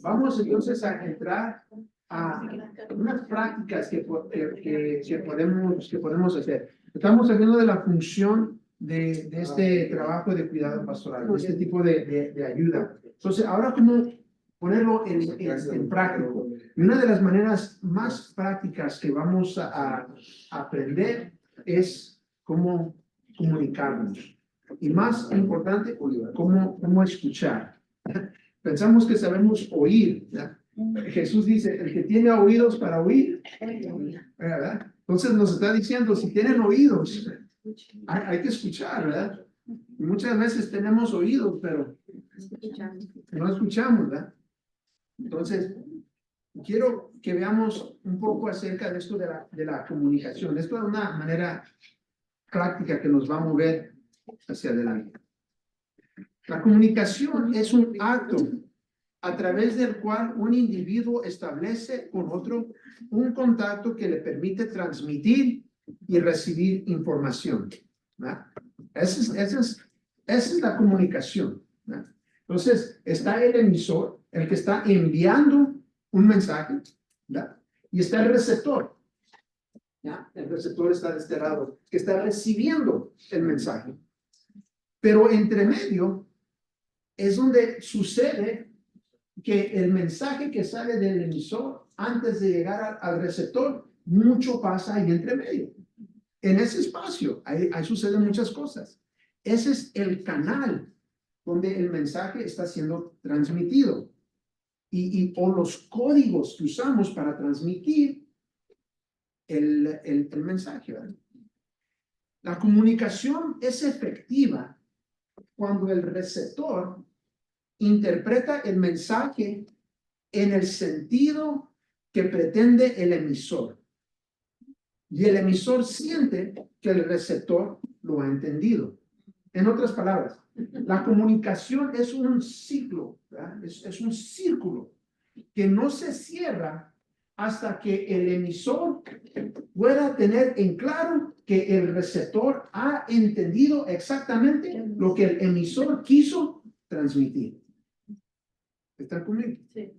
Vamos entonces a entrar a unas prácticas que podemos hacer. Estamos hablando de la función de este trabajo de cuidado pastoral, de este tipo de ayuda. Entonces, ahora cómo ponerlo en práctico. Y una de las maneras más prácticas que vamos a aprender es cómo comunicarnos. Y más importante, cómo escuchar. Pensamos que sabemos oír, ¿ya? Jesús dice, el que tiene oídos para oír, ¿verdad? Entonces nos está diciendo, si tienen oídos, hay que escuchar, ¿verdad? Y muchas veces tenemos oídos, pero no escuchamos, ¿verdad? Entonces, quiero que veamos un poco acerca de esto de la comunicación. Esto es una manera práctica que nos va a mover hacia adelante. La comunicación es un acto a través del cual un individuo establece con otro un contacto que le permite transmitir y recibir información, ¿verdad? Esa es la comunicación, ¿verdad? Entonces, está el emisor, el que está enviando un mensaje, ¿verdad? Y está el receptor, ¿ya? El receptor está de este lado, que está recibiendo el mensaje. Pero entre medio es donde sucede que el mensaje que sale del emisor antes de llegar al receptor, mucho pasa ahí entre medio. En ese espacio, ahí suceden muchas cosas. Ese es el canal donde el mensaje está siendo transmitido. O los códigos que usamos para transmitir el mensaje, ¿verdad? La comunicación es efectiva cuando el receptor interpreta el mensaje en el sentido que pretende el emisor. Y el emisor siente que el receptor lo ha entendido. En otras palabras, la comunicación es un ciclo, ¿verdad? Es un círculo que no se cierra hasta que el emisor pueda tener en claro que el receptor ha entendido exactamente lo que el emisor quiso transmitir. ¿Están conmigo? Sí.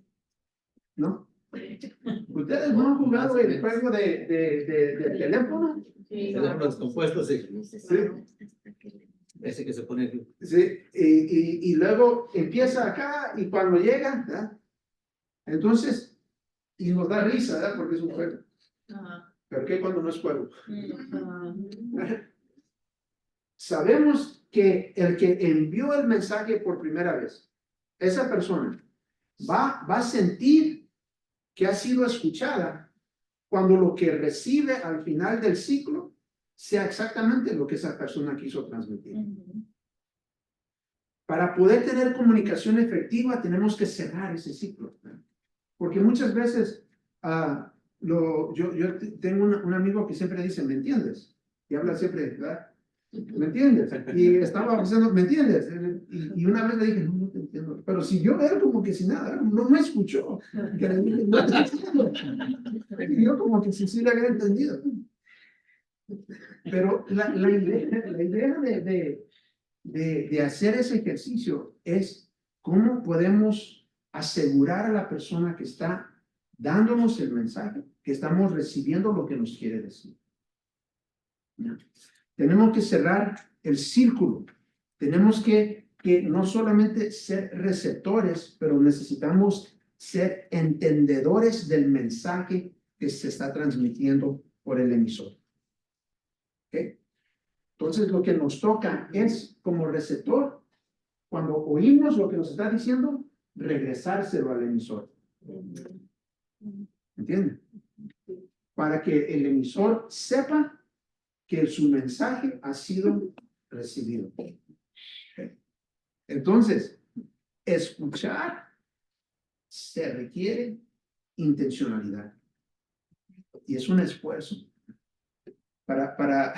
¿No? ¿Ustedes no han jugado el juego de teléfono? Sí, teléfonos compuestos, sí. Sí. Ese que se pone. Sí, y luego empieza acá y cuando llega, ¿verdad? Entonces, y nos da risa, ¿verdad? Porque es un juego. ¿Pero qué cuando no es juego? Sabemos que el que envió el mensaje por primera vez, esa persona va a sentir que ha sido escuchada cuando lo que recibe al final del ciclo sea exactamente lo que esa persona quiso transmitir. Para poder tener comunicación efectiva tenemos que cerrar ese ciclo, ¿verdad? Porque muchas veces yo tengo un amigo que siempre dice, ¿me entiendes? Y habla siempre, ¿verdad? ¿Me entiendes? Y estaba pensando, ¿me entiendes? Y una vez le dije, no te entiendo. Pero si yo era como que si nada, no me escuchó. Que le dije, no te entiendo. Y yo como que sí le había entendido. Pero la idea de hacer ese ejercicio es cómo podemos asegurar a la persona que está dándonos el mensaje que estamos recibiendo lo que nos quiere decir. ¿Ya? Tenemos que cerrar el círculo. Tenemos que no solamente ser receptores, pero necesitamos ser entendedores del mensaje que se está transmitiendo por el emisor. ¿Okay? Entonces, lo que nos toca es, como receptor, cuando oímos lo que nos está diciendo, regresárselo al emisor. ¿Entienden? Para que el emisor sepa que su mensaje ha sido recibido. Entonces, escuchar se requiere intencionalidad. Y es un esfuerzo. Para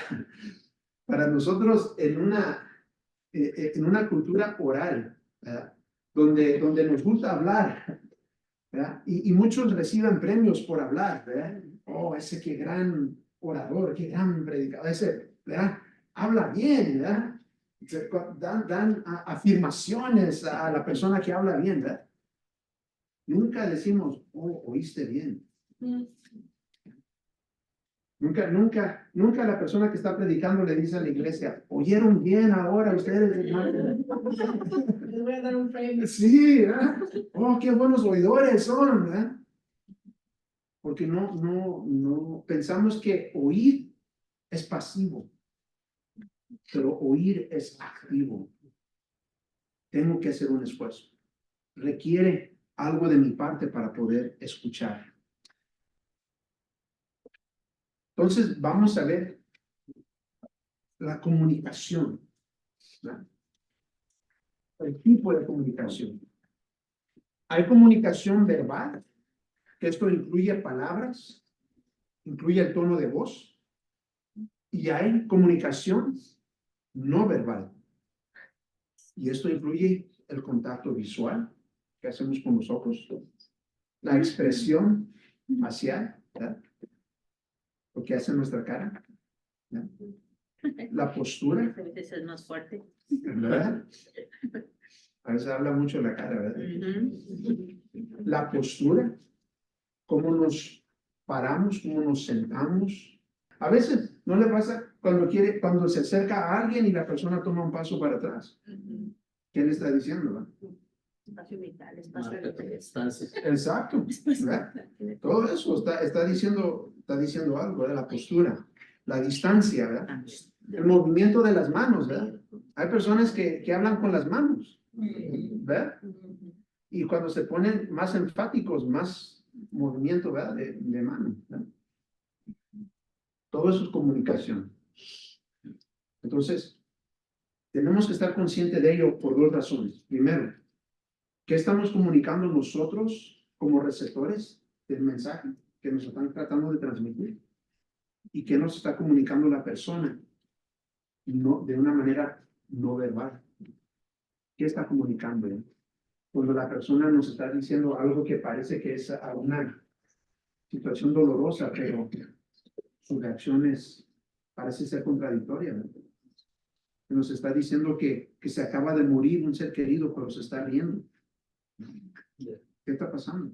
nosotros en una cultura oral, ¿verdad? Donde nos gusta hablar, ¿verdad? Y muchos reciben premios por hablar, ¿verdad? Oh, ese qué gran orador, qué gran predicador, ese, ¿verdad? Habla bien, ¿verdad? Dan afirmaciones a la persona que habla bien, ¿verdad? Nunca decimos, oh, oíste bien. Nunca la persona que está predicando le dice a la iglesia, oyeron bien ahora ustedes. Les voy a dar un premio. Sí, ¿verdad? Oh, qué buenos oidores son, ¿verdad? Porque no pensamos que oír es pasivo, pero oír es activo. Tengo que hacer un esfuerzo. Requiere algo de mi parte para poder escuchar. Entonces, vamos a ver la comunicación, ¿verdad? El tipo de comunicación. Hay comunicación verbal, que esto incluye palabras, incluye el tono de voz, y hay comunicación no verbal. Y esto incluye el contacto visual que hacemos con los ojos, la expresión facial, ¿verdad? Lo que hace nuestra cara, ¿verdad? La postura, A veces es más fuerte. ¿verdad? A veces habla mucho la cara, ¿verdad? La postura, cómo nos paramos, cómo nos sentamos. A veces no le pasa cuando se acerca a alguien y la persona toma un paso para atrás. ¿Qué le está diciendo? ¿Verdad? Espacio vital, espacio Marca tu vital. distancia. Exacto, ¿verdad? Todo eso está diciendo algo, ¿verdad? La postura, la distancia, ¿verdad? El movimiento de las manos, ¿verdad? Hay personas que hablan con las manos, ¿verdad? Y cuando se ponen más enfáticos, más movimiento, ¿verdad? De mano, ¿verdad? Todo eso es comunicación. Entonces, tenemos que estar conscientes de ello por dos razones. Primero, ¿qué estamos comunicando nosotros como receptores del mensaje que nos están tratando de transmitir? ¿Y qué nos está comunicando la persona? No, de una manera no verbal. ¿Qué está comunicando? Cuando la persona nos está diciendo algo que parece que es una situación dolorosa, pero su reacción parece ser contradictoria, ¿verdad? Nos está diciendo que se acaba de morir un ser querido, pero se está riendo. ¿Qué está pasando?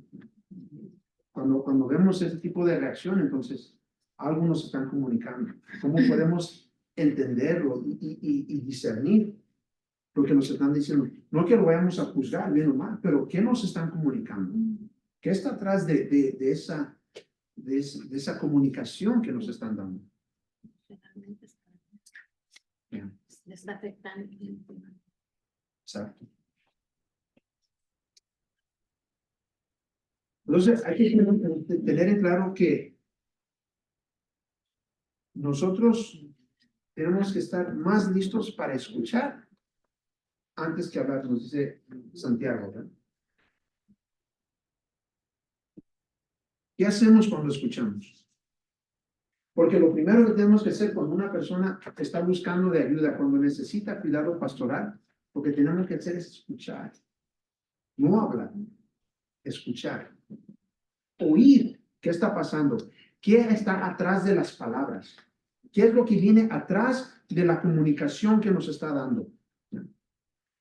Cuando vemos ese tipo de reacción, entonces algo nos están comunicando. ¿Cómo podemos entenderlo y discernir lo que nos están diciendo? No que lo vayamos a juzgar bien o mal, pero ¿qué nos están comunicando? ¿Qué está atrás de esa comunicación que nos están dando? Yeah. Le está afectando. Exacto. Entonces, hay que tener en claro que nosotros tenemos que estar más listos para escuchar antes que hablar, nos dice Santiago, ¿verdad? ¿Qué hacemos cuando escuchamos? Porque lo primero que tenemos que hacer cuando una persona está buscando de ayuda, cuando necesita cuidado pastoral, lo que tenemos que hacer es escuchar. No hablar, escuchar. Oír qué está pasando, qué está atrás de las palabras, qué es lo que viene atrás de la comunicación que nos está dando.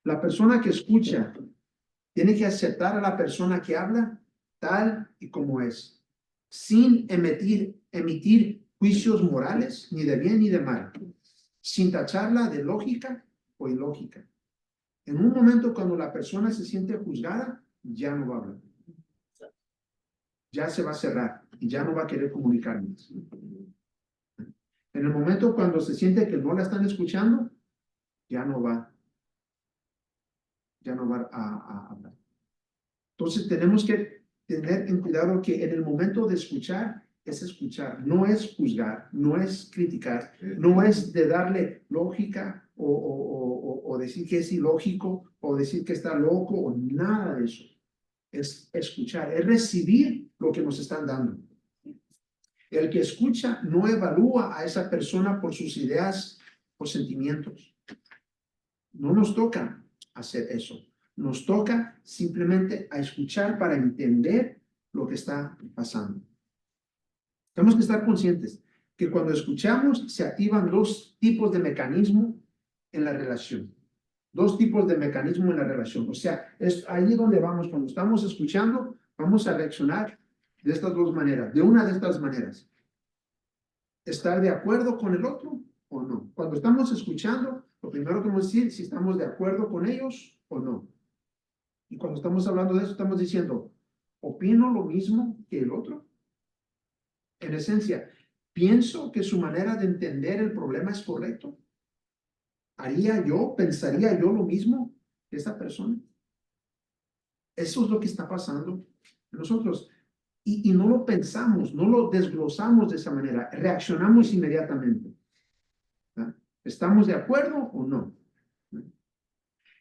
La persona que escucha tiene que aceptar a la persona que habla tal y como es, sin emitir juicios morales, ni de bien ni de mal, sin tacharla de lógica o ilógica. En un momento cuando la persona se siente juzgada, ya no va a hablar. Ya se va a cerrar y ya no va a querer comunicar más. En el momento cuando se siente que no la están escuchando, ya no va a hablar. Entonces tenemos que tener en cuidado que en el momento de escuchar, es escuchar, no es juzgar, no es criticar, no es de darle lógica o decir que es ilógico o decir que está loco o nada de eso. Es escuchar, es recibir lo que nos están dando. El que escucha no evalúa a esa persona por sus ideas o sentimientos. No nos toca hacer eso. Nos toca simplemente a escuchar para entender lo que está pasando. Tenemos que estar conscientes que cuando escuchamos se activan dos tipos de mecanismo en la relación. Dos tipos de mecanismo en la relación. O sea, es ahí donde vamos. Cuando estamos escuchando, vamos a reaccionar de estas dos maneras, de una de estas maneras. ¿Estar de acuerdo con el otro o no? Cuando estamos escuchando, lo primero que vamos a decir si estamos de acuerdo con ellos o no. Y cuando estamos hablando de eso, estamos diciendo, ¿opino lo mismo que el otro? En esencia, ¿pienso que su manera de entender el problema es correcto? ¿Pensaría yo lo mismo que esta persona? Eso es lo que está pasando en nosotros. Y no lo pensamos, no lo desglosamos de esa manera, reaccionamos inmediatamente. ¿Ah? ¿Estamos de acuerdo o no?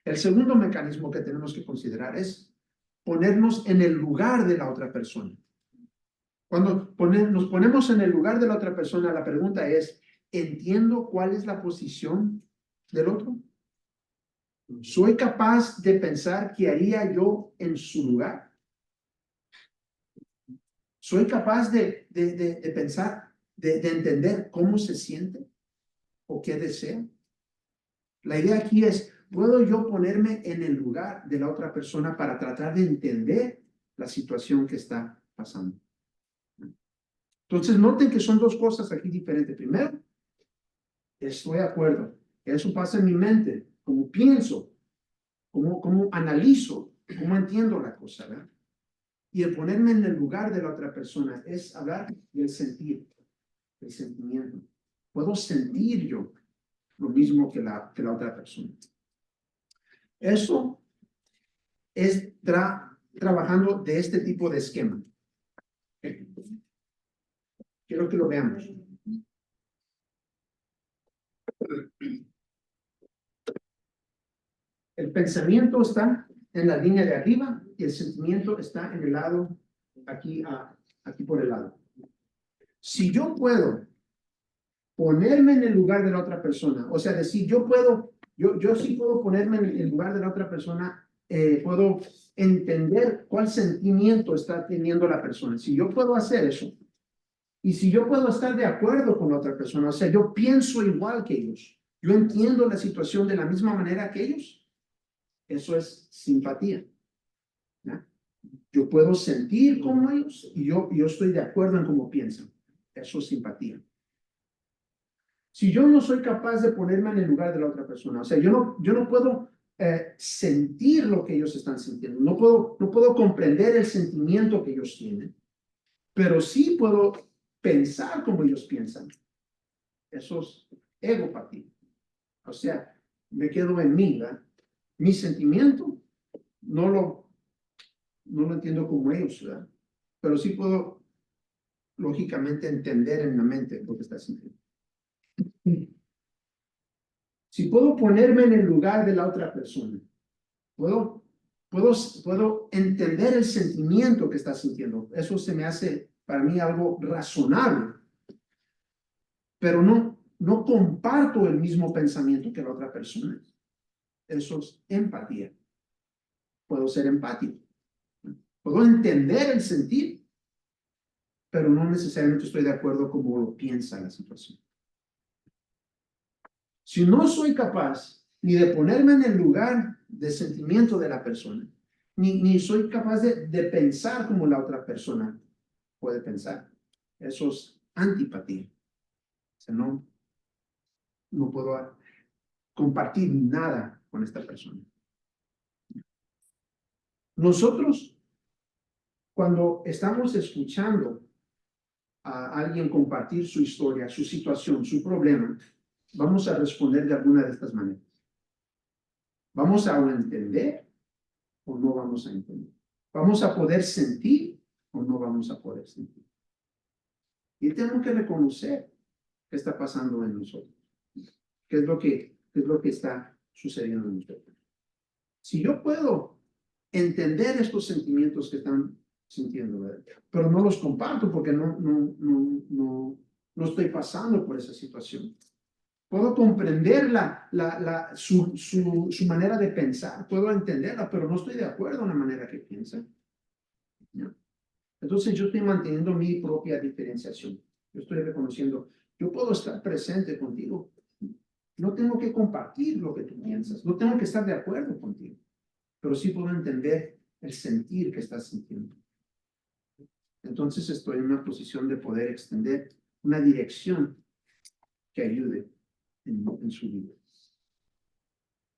El segundo mecanismo que tenemos que considerar es ponernos en el lugar de la otra persona. Cuando nos ponemos en el lugar de la otra persona, la pregunta es, ¿entiendo cuál es la posición del otro? ¿Soy capaz de pensar qué haría yo en su lugar? ¿Soy capaz de pensar, de entender cómo se siente o qué desea? La idea aquí es, ¿puedo yo ponerme en el lugar de la otra persona para tratar de entender la situación que está pasando? Entonces, noten que son dos cosas aquí diferentes. Primero, estoy de acuerdo. Eso pasa en mi mente, cómo pienso, cómo analizo, cómo entiendo la cosa, ¿verdad? Y el ponerme en el lugar de la otra persona es hablar del sentir, del sentimiento. Puedo sentir yo lo mismo que la otra persona. Eso es trabajando de este tipo de esquema. Quiero que lo veamos. El pensamiento está en la línea de arriba y el sentimiento está en el lado, aquí por el lado. Si yo puedo ponerme en el lugar de la otra persona, o sea, decir, yo sí puedo ponerme en el lugar de la otra persona, puedo entender cuál sentimiento está teniendo la persona. Si yo puedo hacer eso, y si yo puedo estar de acuerdo con la otra persona, o sea, yo pienso igual que ellos, yo entiendo la situación de la misma manera que ellos, eso es simpatía. ¿Ya? Yo puedo sentir como ellos y yo estoy de acuerdo en cómo piensan. Eso es simpatía. Si yo no soy capaz de ponerme en el lugar de la otra persona, o sea, yo no puedo sentir lo que ellos están sintiendo, no puedo comprender el sentimiento que ellos tienen, pero sí puedo pensar como ellos piensan. Eso es egopatía. O sea, me quedo en mí, ¿verdad? Mi sentimiento no lo entiendo como ellos, ¿verdad? Pero sí puedo, lógicamente, entender en la mente lo que está sintiendo. Si puedo ponerme en el lugar de la otra persona, puedo entender el sentimiento que está sintiendo. Eso se me hace, para mí, algo razonable. Pero no comparto el mismo pensamiento que la otra persona. Eso es empatía. Puedo ser empático. Puedo entender el sentir, pero no necesariamente estoy de acuerdo como lo piensa la situación. Si no soy capaz ni de ponerme en el lugar de sentimiento de la persona, ni soy capaz de pensar como la otra persona puede pensar, eso es antipatía. O sea, no puedo compartir nada con esta persona. Nosotros, cuando estamos escuchando a alguien compartir su historia, su situación, su problema, vamos a responder de alguna de estas maneras. ¿Vamos a entender o no vamos a entender? ¿Vamos a poder sentir o no vamos a poder sentir? Y tenemos que reconocer qué está pasando en nosotros. ¿Qué es lo que está sucediendo en nosotros? Si yo puedo entender estos sentimientos que están sintiendo, ¿verdad? Pero no los comparto porque no estoy pasando por esa situación. Puedo comprender su manera de pensar, puedo entenderla, pero no estoy de acuerdo en la manera que piensa. ¿No? Entonces yo estoy manteniendo mi propia diferenciación. Yo estoy reconociendo, yo puedo estar presente contigo. No tengo que compartir lo que tú piensas, no tengo que estar de acuerdo contigo, pero sí puedo entender el sentir que estás sintiendo. entonces estoy en una posición de poder extender una dirección que ayude en su vida.